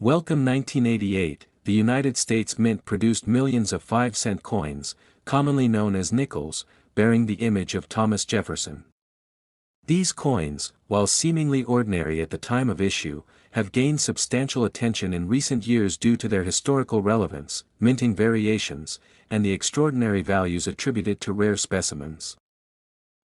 Welcome 1988, the United States Mint produced millions of 5-cent coins, commonly known as nickels, bearing the image of Thomas Jefferson. These coins, while seemingly ordinary at the time of issue, have gained substantial attention in recent years due to their historical relevance, minting variations, and the extraordinary values attributed to rare specimens.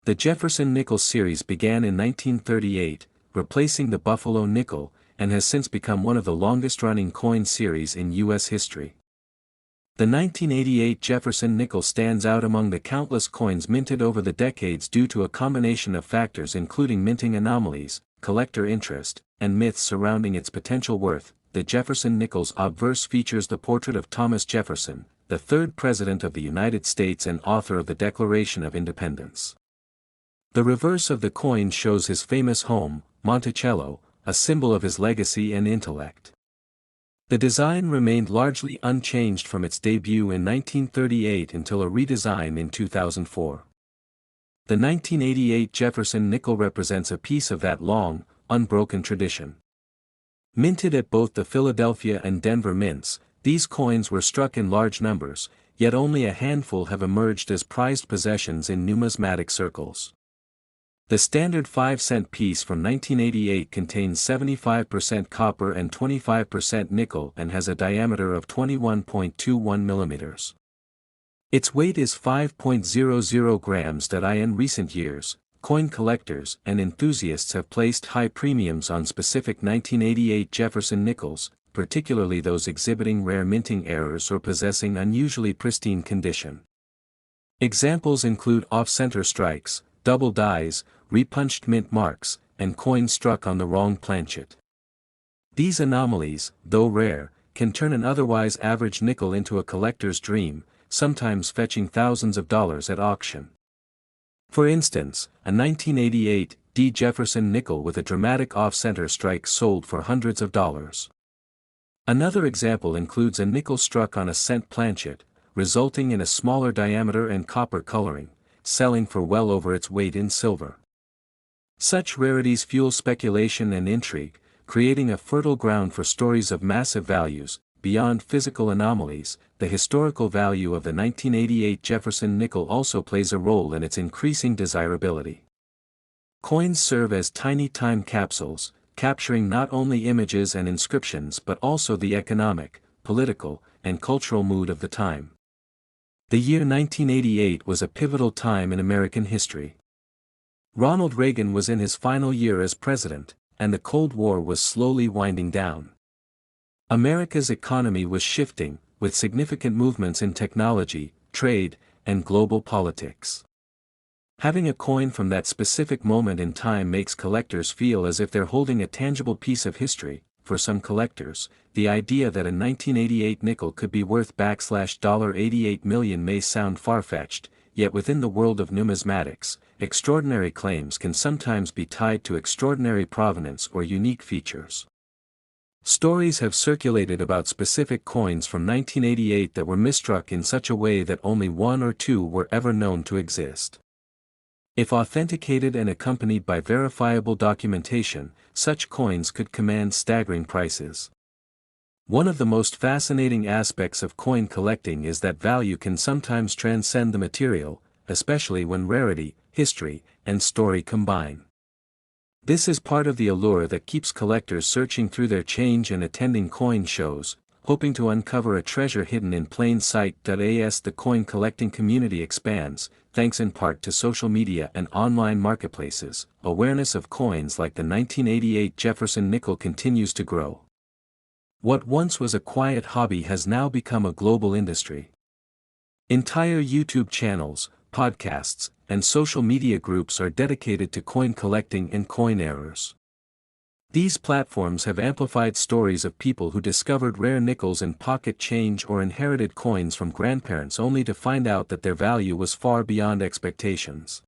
The Jefferson Nickel series began in 1938, replacing the Buffalo nickel, and has since become one of the longest-running coin series in U.S. history. The 1988 Jefferson Nickel stands out among the countless coins minted over the decades due to a combination of factors including minting anomalies, collector interest, and myths surrounding its potential worth. The Jefferson Nickel's obverse features the portrait of Thomas Jefferson, the third President of the United States and author of the Declaration of Independence. The reverse of the coin shows his famous home, Monticello, a symbol of his legacy and intellect. The design remained largely unchanged from its debut in 1938 until a redesign in 2004. The 1988 Jefferson Nickel represents a piece of that long, unbroken tradition. Minted at both the Philadelphia and Denver mints, these coins were struck in large numbers, yet only a handful have emerged as prized possessions in numismatic circles. The standard 5-cent piece from 1988 contains 75% copper and 25% nickel and has a diameter of 21.21 millimeters. Its weight is 5.00 grams. In recent years, coin collectors and enthusiasts have placed high premiums on specific 1988 Jefferson nickels, particularly those exhibiting rare minting errors or possessing unusually pristine condition. Examples include off-center strikes, double dies, repunched mint marks, and coins struck on the wrong planchet. These anomalies, though rare, can turn an otherwise average nickel into a collector's dream, sometimes fetching thousands of dollars at auction. For instance, a 1988 D. Jefferson nickel with a dramatic off-center strike sold for hundreds of dollars. Another example includes a nickel struck on a cent planchet, resulting in a smaller diameter and copper coloring, selling for well over its weight in silver. Such rarities fuel speculation and intrigue, creating a fertile ground for stories of massive values. Beyond physical anomalies, the historical value of the 1988 Jefferson nickel also plays a role in its increasing desirability. Coins serve as tiny time capsules, capturing not only images and inscriptions but also the economic, political, and cultural mood of the time. The year 1988 was a pivotal time in American history. Ronald Reagan was in his final year as president, and the Cold War was slowly winding down. America's economy was shifting, with significant movements in technology, trade, and global politics. Having a coin from that specific moment in time makes collectors feel as if they're holding a tangible piece of history. For some collectors, the idea that a 1988 nickel could be worth $88 million may sound far-fetched, yet within the world of numismatics, extraordinary claims can sometimes be tied to extraordinary provenance or unique features. Stories have circulated about specific coins from 1988 that were misstruck in such a way that only one or two were ever known to exist. If authenticated and accompanied by verifiable documentation, such coins could command staggering prices. One of the most fascinating aspects of coin collecting is that value can sometimes transcend the material, especially when rarity, history, and story combine. This is part of the allure that keeps collectors searching through their change and attending coin shows, hoping to uncover a treasure hidden in plain sight. As the coin collecting community expands, thanks in part to social media and online marketplaces, awareness of coins like the 1988 Jefferson nickel continues to grow. What once was a quiet hobby has now become a global industry. Entire YouTube channels, podcasts, and social media groups are dedicated to coin collecting and coin errors. These platforms have amplified stories of people who discovered rare nickels in pocket change or inherited coins from grandparents only to find out that their value was far beyond expectations.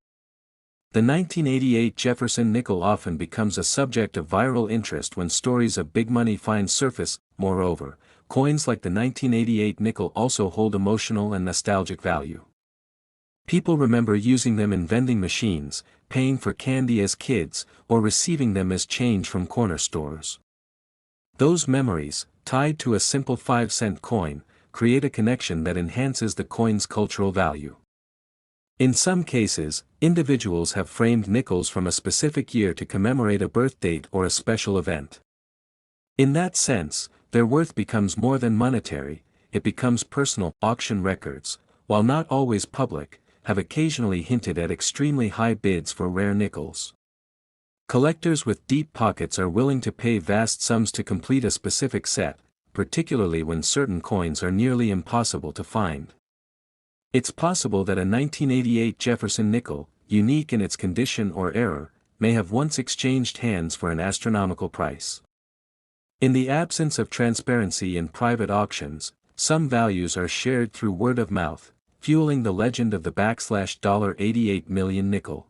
The 1988 Jefferson nickel often becomes a subject of viral interest when stories of big money find surface. Moreover, coins like the 1988 nickel also hold emotional and nostalgic value. People remember using them in vending machines, paying for candy as kids, or receiving them as change from corner stores. Those memories, tied to a simple 5-cent coin, create a connection that enhances the coin's cultural value. In some cases, individuals have framed nickels from a specific year to commemorate a birth date or a special event. In that sense, their worth becomes more than monetary, it becomes personal. Auction records, while not always public, have occasionally hinted at extremely high bids for rare nickels. Collectors with deep pockets are willing to pay vast sums to complete a specific set, particularly when certain coins are nearly impossible to find. It's possible that a 1988 Jefferson nickel, unique in its condition or error, may have once exchanged hands for an astronomical price. In the absence of transparency in private auctions, some values are shared through word of mouth, fueling the legend of the $88 million nickel.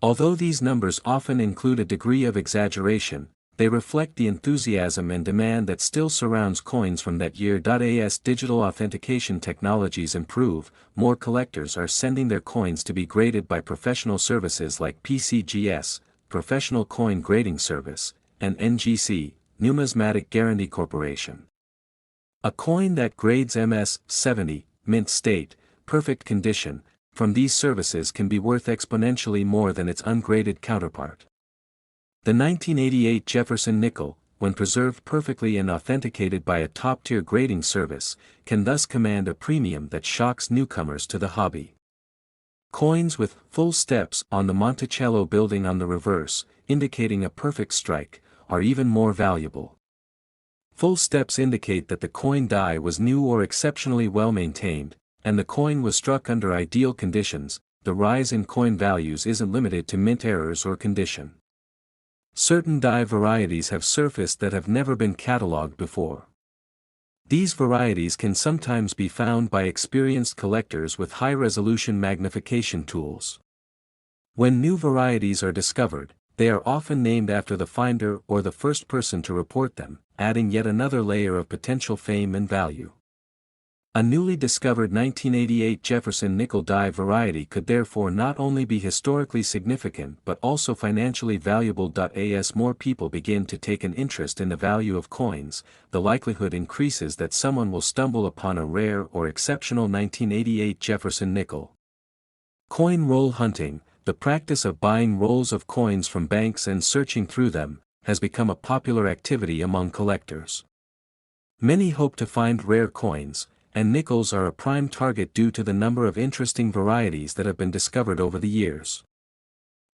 Although these numbers often include a degree of exaggeration, they reflect the enthusiasm and demand that still surrounds coins from that year. As digital authentication technologies improve, more collectors are sending their coins to be graded by professional services like PCGS, Professional Coin Grading Service, and NGC, Numismatic Guarantee Corporation. A coin that grades MS-70, mint state, perfect condition, from these services can be worth exponentially more than its ungraded counterpart. The 1988 Jefferson nickel, when preserved perfectly and authenticated by a top-tier grading service, can thus command a premium that shocks newcomers to the hobby. Coins with full steps on the Monticello building on the reverse, indicating a perfect strike, are even more valuable. Full steps indicate that the coin die was new or exceptionally well maintained, and the coin was struck under ideal conditions. The rise in coin values isn't limited to mint errors or condition. Certain die varieties have surfaced that have never been catalogued before. These varieties can sometimes be found by experienced collectors with high-resolution magnification tools. When new varieties are discovered, they are often named after the finder or the first person to report them, adding yet another layer of potential fame and value. A newly discovered 1988 Jefferson nickel die variety could therefore not only be historically significant but also financially valuable. As more people begin to take an interest in the value of coins, the likelihood increases that someone will stumble upon a rare or exceptional 1988 Jefferson nickel. Coin roll hunting, the practice of buying rolls of coins from banks and searching through them, has become a popular activity among collectors. Many hope to find rare coins, and nickels are a prime target due to the number of interesting varieties that have been discovered over the years.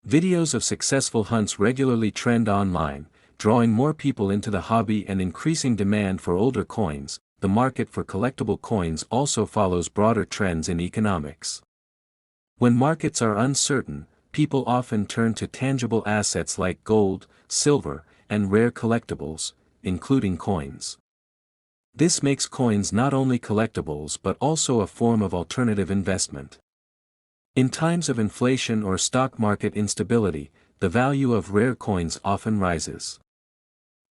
Videos of successful hunts regularly trend online, drawing more people into the hobby and increasing demand for older coins. The market for collectible coins also follows broader trends in economics. When markets are uncertain, people often turn to tangible assets like gold, silver, and rare collectibles, including coins. This makes coins not only collectibles but also a form of alternative investment. In times of inflation or stock market instability, the value of rare coins often rises.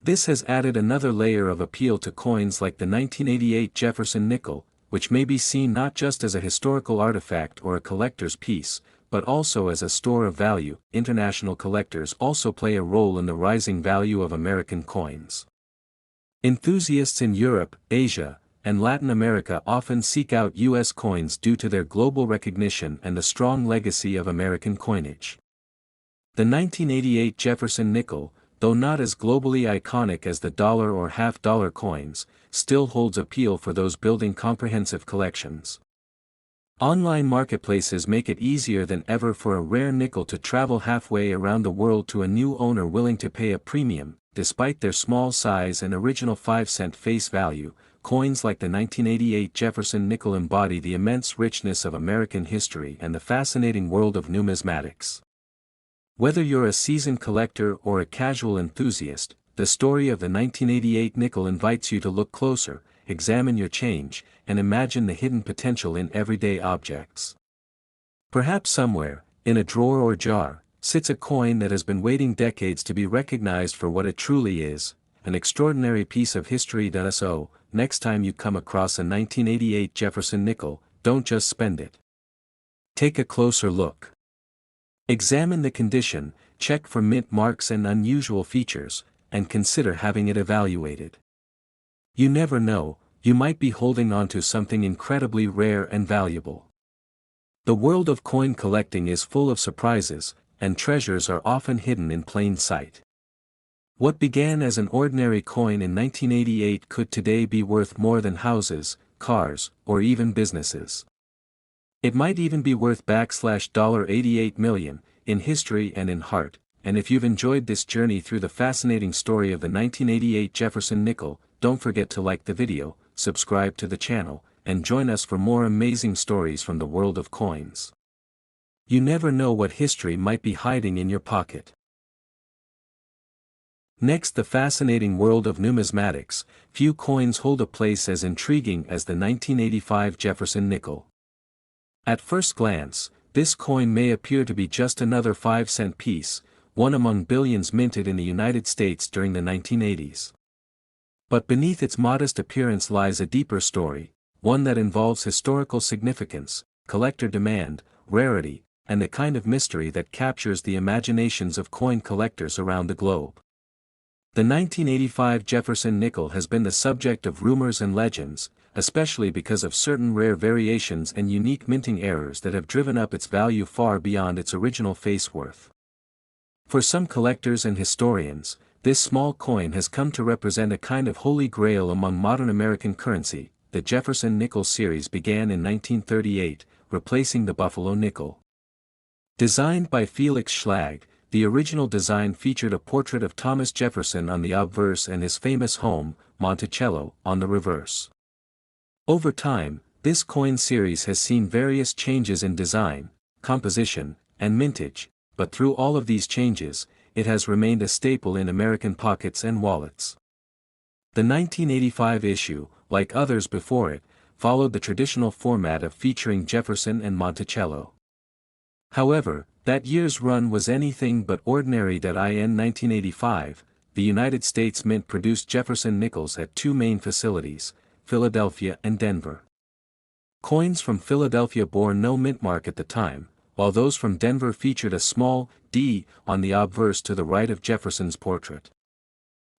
This has added another layer of appeal to coins like the 1988 Jefferson nickel, which may be seen not just as a historical artifact or a collector's piece, but also as a store of value. International collectors also play a role in the rising value of American coins. Enthusiasts in Europe, Asia, and Latin America often seek out U.S. coins due to their global recognition and the strong legacy of American coinage. The 1988 Jefferson nickel, though not as globally iconic as the dollar or half-dollar coins, still holds appeal for those building comprehensive collections. Online marketplaces make it easier than ever for a rare nickel to travel halfway around the world to a new owner willing to pay a premium. Despite their small size and original 5-cent face value, coins like the 1988 Jefferson nickel embody the immense richness of American history and the fascinating world of numismatics. Whether you're a seasoned collector or a casual enthusiast, the story of the 1988 nickel invites you to look closer, examine your change, and imagine the hidden potential in everyday objects. Perhaps somewhere, in a drawer or jar, sits a coin that has been waiting decades to be recognized for what it truly is, an extraordinary piece of history. So, next time you come across a 1988 Jefferson nickel, don't just spend it. Take a closer look. Examine the condition, check for mint marks and unusual features, and consider having it evaluated. You never know, you might be holding on to something incredibly rare and valuable. The world of coin collecting is full of surprises, and treasures are often hidden in plain sight. What began as an ordinary coin in 1988 could today be worth more than houses, cars, or even businesses. It might even be worth $88 million, in history and in heart, and if you've enjoyed this journey through the fascinating story of the 1988 Jefferson Nickel, don't forget to like the video, subscribe to the channel, and join us for more amazing stories from the world of coins. You never know what history might be hiding in your pocket. Next, the fascinating world of numismatics. Few coins hold a place as intriguing as the 1985 Jefferson Nickel. At first glance, this coin may appear to be just another 5-cent piece, one among billions minted in the United States during the 1980s. But beneath its modest appearance lies a deeper story, one that involves historical significance, collector demand, rarity, and the kind of mystery that captures the imaginations of coin collectors around the globe. The 1985 Jefferson Nickel has been the subject of rumors and legends, especially because of certain rare variations and unique minting errors that have driven up its value far beyond its original face worth. For some collectors and historians, this small coin has come to represent a kind of holy grail among modern American currency. The Jefferson Nickel series began in 1938, replacing the Buffalo nickel. Designed by Felix Schlag, the original design featured a portrait of Thomas Jefferson on the obverse and his famous home, Monticello, on the reverse. Over time, this coin series has seen various changes in design, composition, and mintage, but through all of these changes, it has remained a staple in American pockets and wallets. The 1985 issue, like others before it, followed the traditional format of featuring Jefferson and Monticello. However, that year's run was anything but ordinary. In 1985, the United States Mint produced Jefferson nickels at two main facilities, Philadelphia and Denver. Coins from Philadelphia bore no mint mark at the time, while those from Denver featured a small D on the obverse to the right of Jefferson's portrait.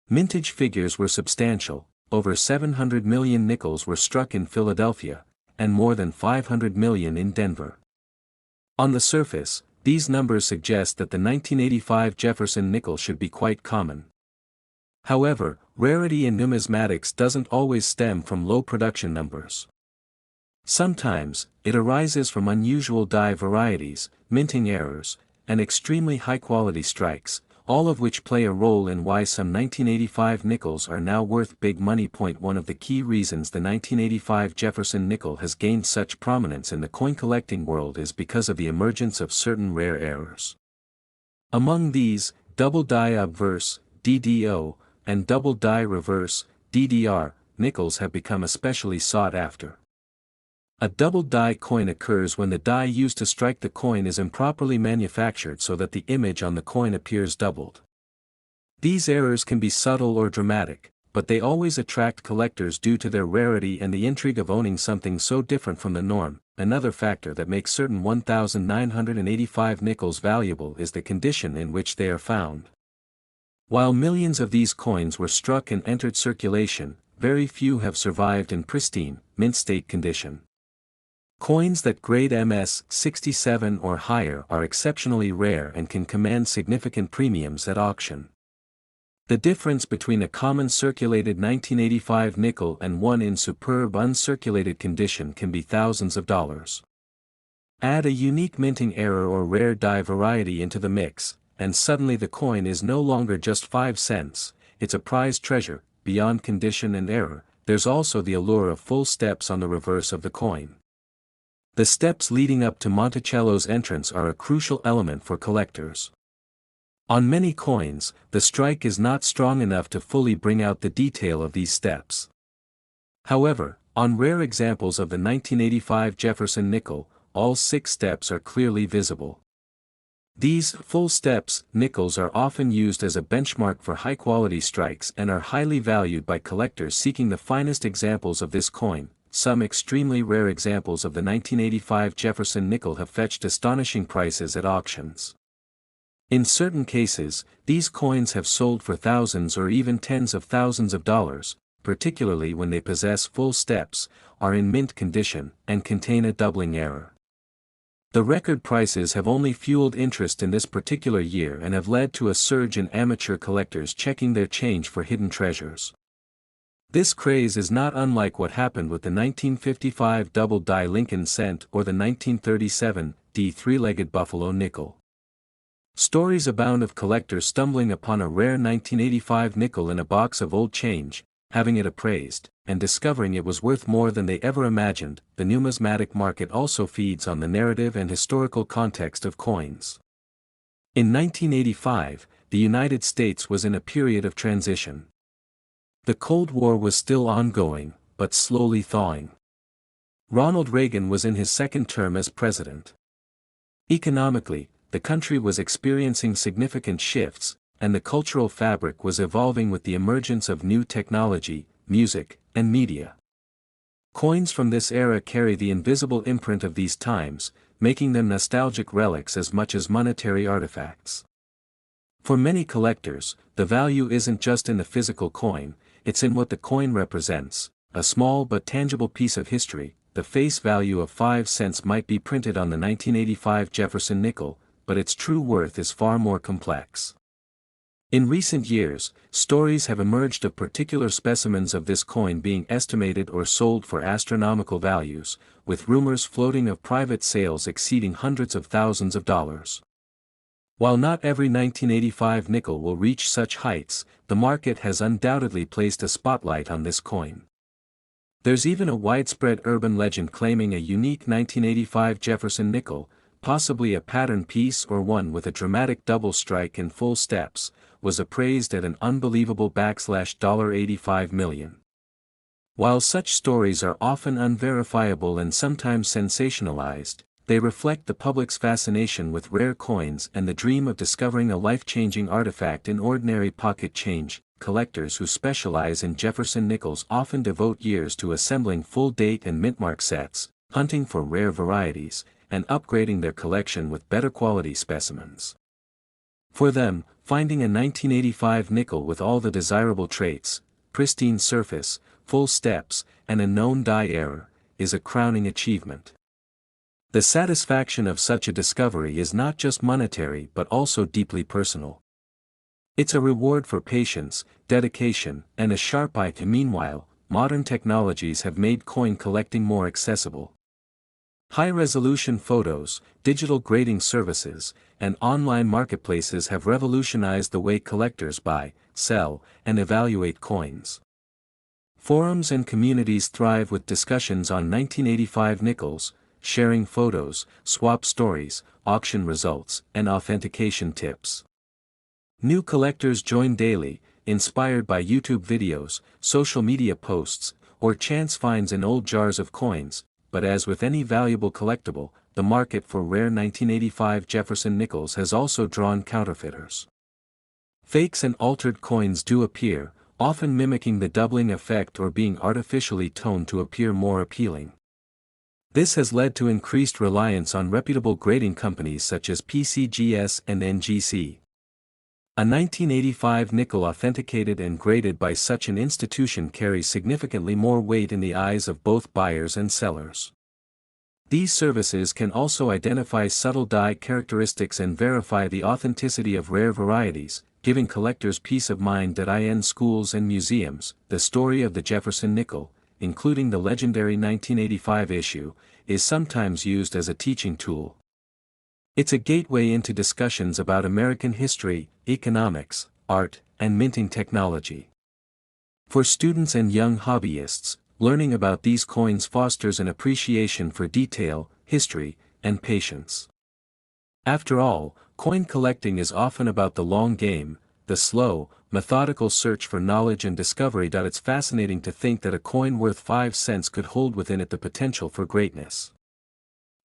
Mintage figures were substantial. Over 700 million nickels were struck in Philadelphia, and more than 500 million in Denver. On the surface, these numbers suggest that the 1985 Jefferson nickel should be quite common. However, rarity in numismatics doesn't always stem from low production numbers. Sometimes, it arises from unusual die varieties, minting errors, and extremely high-quality strikes, all of which play a role in why some 1985 nickels are now worth big money. One of the key reasons the 1985 Jefferson nickel has gained such prominence in the coin collecting world is because of the emergence of certain rare errors. Among these, double die obverse, DDO, and double die reverse, DDR, nickels have become especially sought after. A double die coin occurs when the die used to strike the coin is improperly manufactured so that the image on the coin appears doubled. These errors can be subtle or dramatic, but they always attract collectors due to their rarity and the intrigue of owning something so different from the norm. Another factor that makes certain 1985 nickels valuable is the condition in which they are found. While millions of these coins were struck and entered circulation, very few have survived in pristine, mint state condition. Coins that grade MS 67 or higher are exceptionally rare and can command significant premiums at auction. The difference between a common circulated 1985 nickel and one in superb uncirculated condition can be thousands of dollars. Add a unique minting error or rare die variety into the mix, and suddenly the coin is no longer just 5 cents, it's a prized treasure. Beyond condition and error, there's also the allure of full steps on the reverse of the coin. The steps leading up to Monticello's entrance are a crucial element for collectors. On many coins, the strike is not strong enough to fully bring out the detail of these steps. However, on rare examples of the 1985 Jefferson nickel, all 6 steps are clearly visible. These full steps nickels are often used as a benchmark for high-quality strikes and are highly valued by collectors seeking the finest examples of this coin. Some extremely rare examples of the 1985 Jefferson nickel have fetched astonishing prices at auctions. In certain cases, these coins have sold for thousands or even tens of thousands of dollars, particularly when they possess full steps, are in mint condition and contain a doubling error. The record prices have only fueled interest in this particular year and have led to a surge in amateur collectors checking their change for hidden treasures. This craze is not unlike what happened with the 1955 double-die Lincoln cent or the 1937 D three-legged buffalo nickel. Stories abound of collectors stumbling upon a rare 1985 nickel in a box of old change, having it appraised, and discovering it was worth more than they ever imagined. The numismatic market also feeds on the narrative and historical context of coins. In 1985, the United States was in a period of transition. The Cold War was still ongoing, but slowly thawing. Ronald Reagan was in his second term as president. Economically, the country was experiencing significant shifts, and the cultural fabric was evolving with the emergence of new technology, music, and media. Coins from this era carry the invisible imprint of these times, making them nostalgic relics as much as monetary artifacts. For many collectors, the value isn't just in the physical coin, it's in what the coin represents, a small but tangible piece of history. The face value of 5 cents might be printed on the 1985 Jefferson nickel, but its true worth is far more complex. In recent years, stories have emerged of particular specimens of this coin being estimated or sold for astronomical values, with rumors floating of private sales exceeding hundreds of thousands of dollars. While not every 1985 nickel will reach such heights, the market has undoubtedly placed a spotlight on this coin. There's even a widespread urban legend claiming a unique 1985 Jefferson nickel, possibly a pattern piece or one with a dramatic double strike in full steps, was appraised at an unbelievable $85 million. While such stories are often unverifiable and sometimes sensationalized, they reflect the public's fascination with rare coins and the dream of discovering a life-changing artifact in ordinary pocket change. Collectors who specialize in Jefferson nickels often devote years to assembling full date and mintmark sets, hunting for rare varieties, and upgrading their collection with better quality specimens. For them, finding a 1985 nickel with all the desirable traits, pristine surface, full steps, and a known die error, is a crowning achievement. The satisfaction of such a discovery is not just monetary but also deeply personal. It's a reward for patience, dedication, and a sharp eye. Meanwhile, modern technologies have made coin collecting more accessible. High-resolution photos, digital grading services, and online marketplaces have revolutionized the way collectors buy, sell, and evaluate coins. Forums and communities thrive with discussions on 1985 nickels, sharing photos, swap stories, auction results, and authentication tips. New collectors join daily, inspired by YouTube videos, social media posts, or chance finds in old jars of coins, but as with any valuable collectible, the market for rare 1985 Jefferson nickels has also drawn counterfeiters. Fakes and altered coins do appear, often mimicking the doubling effect or being artificially toned to appear more appealing. This has led to increased reliance on reputable grading companies such as PCGS and NGC. A 1985 nickel authenticated and graded by such an institution carries significantly more weight in the eyes of both buyers and sellers. These services can also identify subtle die characteristics and verify the authenticity of rare varieties, giving collectors peace of mind. In schools and museums, the story of the Jefferson nickel, including the legendary 1985 issue, is sometimes used as a teaching tool. It's a gateway into discussions about American history, economics, art, and minting technology. For students and young hobbyists, learning about these coins fosters an appreciation for detail, history, and patience. After all, coin collecting is often about the long game, the slow, methodical search for knowledge and discovery. It's fascinating to think that a coin worth 5 cents could hold within it the potential for greatness.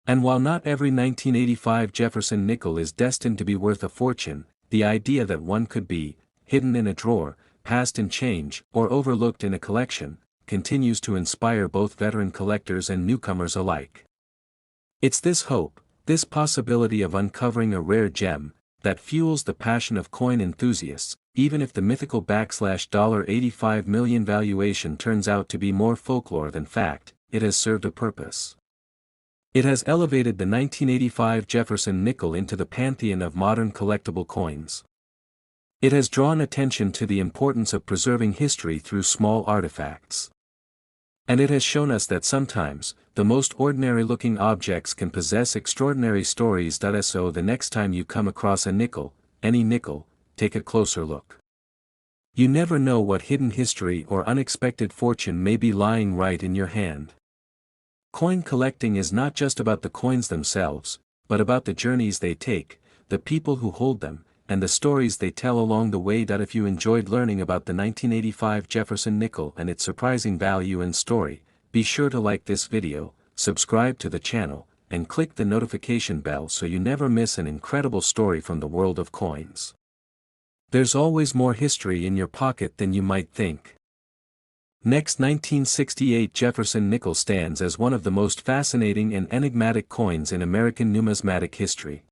And while not every 1985 Jefferson nickel is destined to be worth a fortune, the idea that one could be hidden in a drawer, passed in change, or overlooked in a collection, continues to inspire both veteran collectors and newcomers alike. It's this hope, this possibility of uncovering a rare gem, that fuels the passion of coin enthusiasts, even if the mythical $85 million valuation turns out to be more folklore than fact, it has served a purpose. It has elevated the 1985 Jefferson Nickel into the pantheon of modern collectible coins. It has drawn attention to the importance of preserving history through small artifacts. And it has shown us that sometimes, the most ordinary-looking objects can possess extraordinary stories. So the next time you come across a nickel, any nickel, take a closer look. You never know what hidden history or unexpected fortune may be lying right in your hand. Coin collecting is not just about the coins themselves, but about the journeys they take, the people who hold them, and the stories they tell along the way. If you enjoyed learning about the 1985 Jefferson Nickel and its surprising value and story, be sure to like this video, subscribe to the channel, and click the notification bell so you never miss an incredible story from the world of coins. There's always more history in your pocket than you might think. Next, 1968 Jefferson Nickel stands as one of the most fascinating and enigmatic coins in American numismatic history.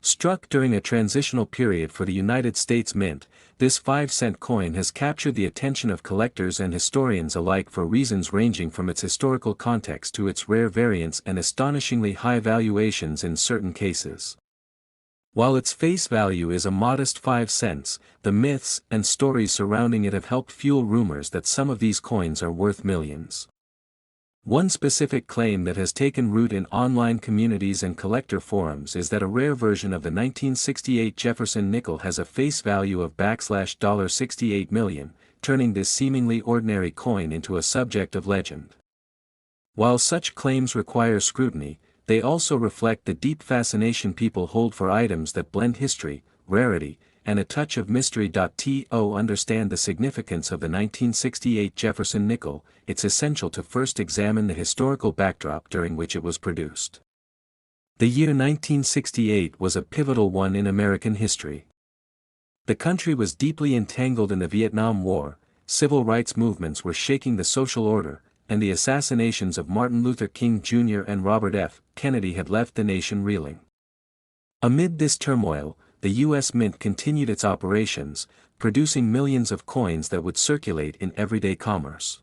Struck during a transitional period for the United States Mint, this 5-cent coin has captured the attention of collectors and historians alike for reasons ranging from its historical context to its rare variants and astonishingly high valuations in certain cases. While its face value is a modest 5 cents, the myths and stories surrounding it have helped fuel rumors that some of these coins are worth millions. One specific claim that has taken root in online communities and collector forums is that a rare version of the 1968 Jefferson Nickel has a face value of $68 million, turning this seemingly ordinary coin into a subject of legend. While such claims require scrutiny, they also reflect the deep fascination people hold for items that blend history, rarity, and a touch of mystery. To understand the significance of the 1968 Jefferson Nickel, it's essential to first examine the historical backdrop during which it was produced. The year 1968 was a pivotal one in American history. The country was deeply entangled in the Vietnam War, civil rights movements were shaking the social order, and the assassinations of Martin Luther King Jr. and Robert F. Kennedy had left the nation reeling. Amid this turmoil, the U.S. Mint continued its operations, producing millions of coins that would circulate in everyday commerce.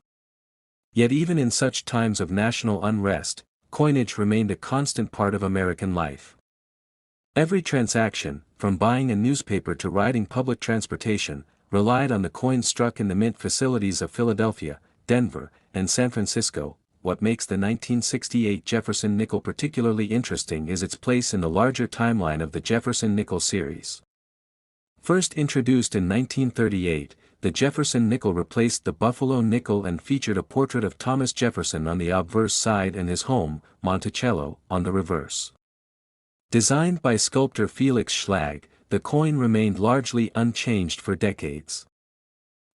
Yet even in such times of national unrest, coinage remained a constant part of American life. Every transaction, from buying a newspaper to riding public transportation, relied on the coins struck in the mint facilities of Philadelphia, Denver, and San Francisco. What makes the 1968 Jefferson Nickel particularly interesting is its place in the larger timeline of the Jefferson Nickel series. First introduced in 1938, the Jefferson Nickel replaced the Buffalo nickel and featured a portrait of Thomas Jefferson on the obverse side and his home, Monticello, on the reverse. Designed by sculptor Felix Schlag, the coin remained largely unchanged for decades.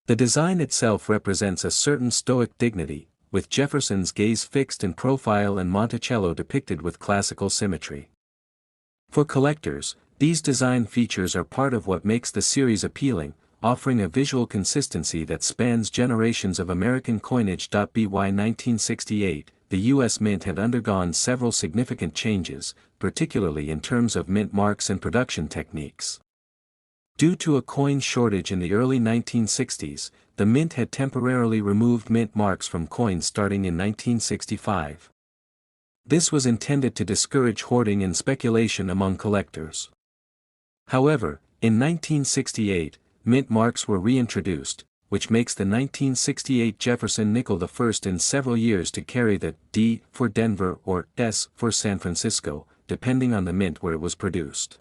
The design itself represents a certain stoic dignity, with Jefferson's gaze fixed in profile and Monticello depicted with classical symmetry. For collectors, these design features are part of what makes the series appealing, offering a visual consistency that spans generations of American coinage. By 1968, the U.S. Mint had undergone several significant changes, particularly in terms of mint marks and production techniques. Due to a coin shortage in the early 1960s, the Mint had temporarily removed mint marks from coins starting in 1965. This was intended to discourage hoarding and speculation among collectors. However, in 1968, mint marks were reintroduced, which makes the 1968 Jefferson Nickel the first in several years to carry the D for Denver or S for San Francisco, depending on the mint where it was produced.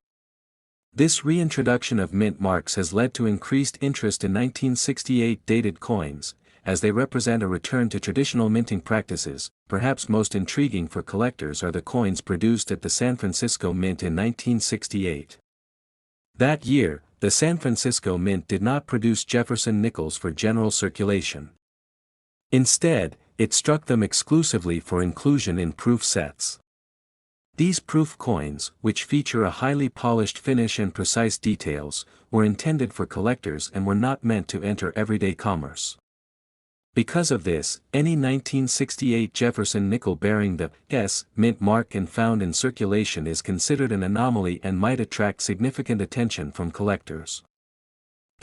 This reintroduction of mint marks has led to increased interest in 1968 dated coins, as they represent a return to traditional minting practices. Perhaps most intriguing for collectors are the coins produced at the San Francisco Mint in 1968. That year, the San Francisco Mint did not produce Jefferson nickels for general circulation. Instead, it struck them exclusively for inclusion in proof sets. These proof coins, which feature a highly polished finish and precise details, were intended for collectors and were not meant to enter everyday commerce. Because of this, any 1968 Jefferson nickel bearing the S mint mark and found in circulation is considered an anomaly and might attract significant attention from collectors.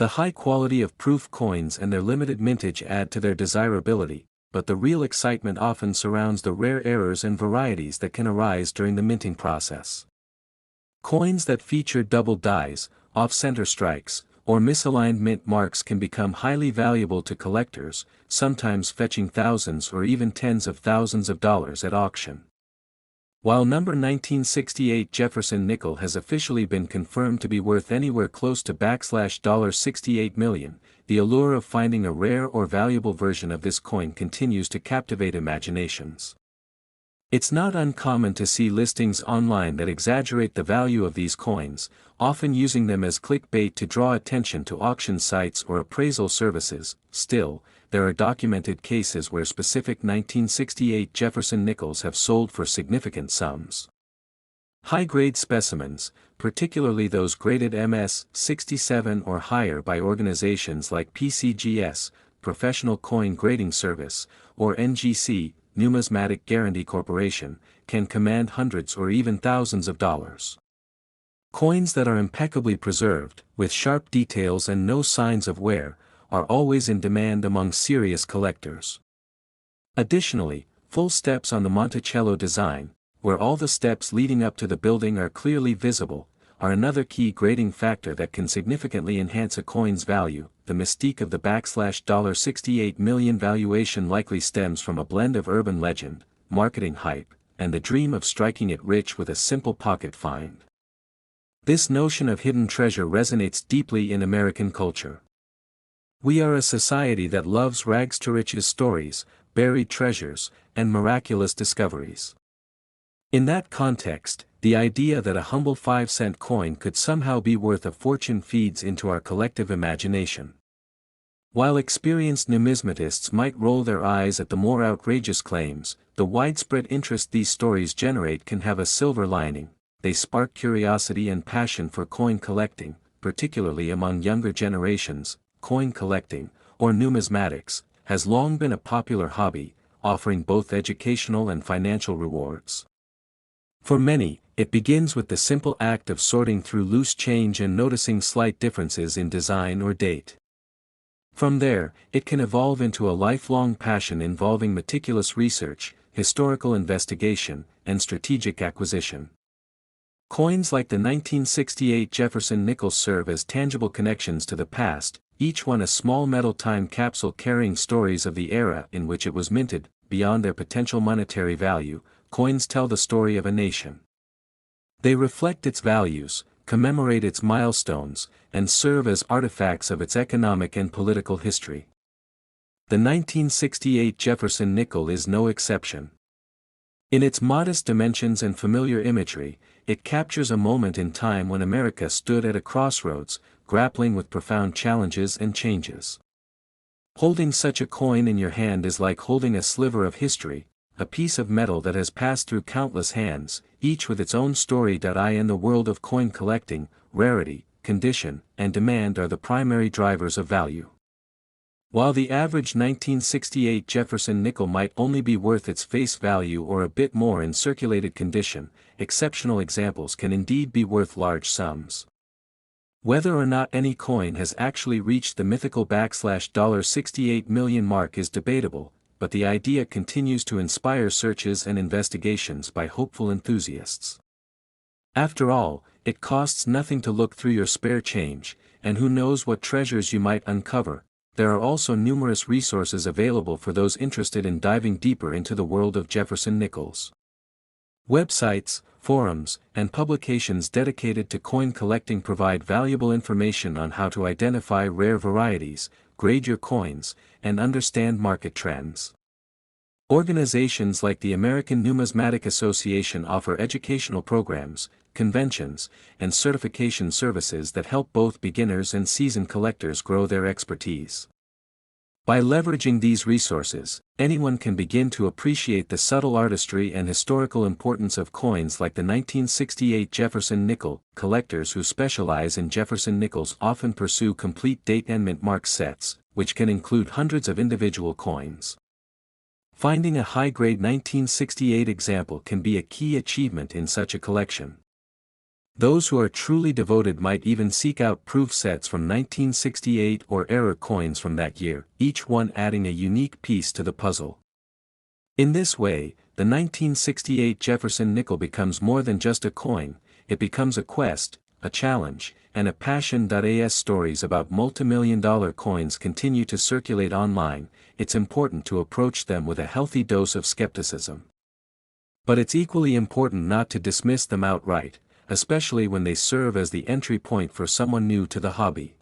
The high quality of proof coins and their limited mintage add to their desirability, but the real excitement often surrounds the rare errors and varieties that can arise during the minting process. Coins that feature double dies, off-center strikes, or misaligned mint marks can become highly valuable to collectors, sometimes fetching thousands or even tens of thousands of dollars at auction. While number 1968 Jefferson Nickel has officially been confirmed to be worth anywhere close to $68 million, the allure of finding a rare or valuable version of this coin continues to captivate imaginations. It's not uncommon to see listings online that exaggerate the value of these coins, often using them as clickbait to draw attention to auction sites or appraisal services. Still, there are documented cases where specific 1968 Jefferson nickels have sold for significant sums. High-grade specimens, particularly those graded MS 67 or higher by organizations like PCGS, Professional Coin Grading Service, or NGC, Numismatic Guarantee Corporation, can command hundreds or even thousands of dollars. Coins that are impeccably preserved, with sharp details and no signs of wear, are always in demand among serious collectors. Additionally, full steps on the Monticello design, where all the steps leading up to the building are clearly visible, are another key grading factor that can significantly enhance a coin's value. The mystique of the $68 million valuation likely stems from a blend of urban legend, marketing hype, and the dream of striking it rich with a simple pocket find. This notion of hidden treasure resonates deeply in American culture. We are a society that loves rags to riches stories, buried treasures, and miraculous discoveries. In that context, the idea that a humble 5-cent coin could somehow be worth a fortune feeds into our collective imagination. While experienced numismatists might roll their eyes at the more outrageous claims, the widespread interest these stories generate can have a silver lining. They spark curiosity and passion for coin collecting, particularly among younger generations. Coin collecting, or numismatics, has long been a popular hobby, offering both educational and financial rewards. For many, it begins with the simple act of sorting through loose change and noticing slight differences in design or date. From there, it can evolve into a lifelong passion involving meticulous research, historical investigation, and strategic acquisition. Coins like the 1968 Jefferson Nickel serve as tangible connections to the past, each one a small metal time capsule carrying stories of the era in which it was minted. Beyond their potential monetary value, coins tell the story of a nation. They reflect its values, commemorate its milestones, and serve as artifacts of its economic and political history. The 1968 Jefferson Nickel is no exception. In its modest dimensions and familiar imagery, it captures a moment in time when America stood at a crossroads, grappling with profound challenges and changes. Holding such a coin in your hand is like holding a sliver of history, a piece of metal that has passed through countless hands, each with its own story. In the world of coin collecting, rarity, condition, and demand are the primary drivers of value. While the average 1968 Jefferson nickel might only be worth its face value or a bit more in circulated condition, exceptional examples can indeed be worth large sums. Whether or not any coin has actually reached the mythical $68 million mark is debatable, but the idea continues to inspire searches and investigations by hopeful enthusiasts. After all, it costs nothing to look through your spare change, and who knows what treasures you might uncover. There are also numerous resources available for those interested in diving deeper into the world of Jefferson nickels. Websites, forums, and publications dedicated to coin collecting provide valuable information on how to identify rare varieties, grade your coins, and understand market trends. Organizations like the American Numismatic Association offer educational programs, conventions, and certification services that help both beginners and seasoned collectors grow their expertise. By leveraging these resources, anyone can begin to appreciate the subtle artistry and historical importance of coins like the 1968 Jefferson nickel. Collectors who specialize in Jefferson nickels often pursue complete date and mint mark sets, which can include hundreds of individual coins. Finding a high-grade 1968 example can be a key achievement in such a collection. Those who are truly devoted might even seek out proof sets from 1968 or error coins from that year, each one adding a unique piece to the puzzle. In this way, the 1968 Jefferson Nickel becomes more than just a coin, it becomes a quest, a challenge, and a passion. As stories about multimillion-dollar coins continue to circulate online, it's important to approach them with a healthy dose of skepticism. But it's equally important not to dismiss them outright, especially when they serve as the entry point for someone new to the hobby.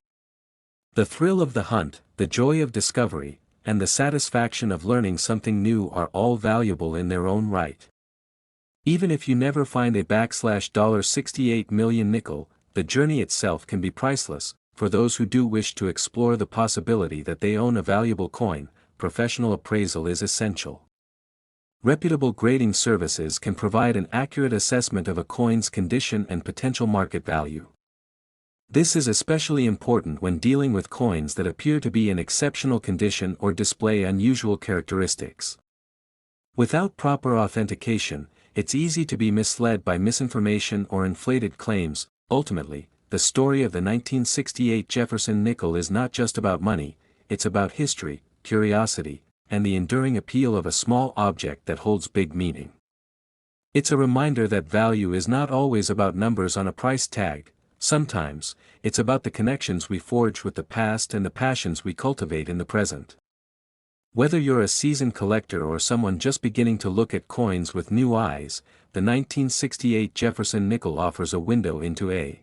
The thrill of the hunt, the joy of discovery, and the satisfaction of learning something new are all valuable in their own right. Even if you never find a $68 million nickel, the journey itself can be priceless. For those who do wish to explore the possibility that they own a valuable coin, professional appraisal is essential. Reputable grading services can provide an accurate assessment of a coin's condition and potential market value. This is especially important when dealing with coins that appear to be in exceptional condition or display unusual characteristics. Without proper authentication, it's easy to be misled by misinformation or inflated claims. Ultimately, the story of the 1968 Jefferson Nickel is not just about money, it's about history, curiosity, and the enduring appeal of a small object that holds big meaning. It's a reminder that value is not always about numbers on a price tag. Sometimes, it's about the connections we forge with the past and the passions we cultivate in the present. Whether you're a seasoned collector or someone just beginning to look at coins with new eyes, the 1968 Jefferson Nickel offers a window into a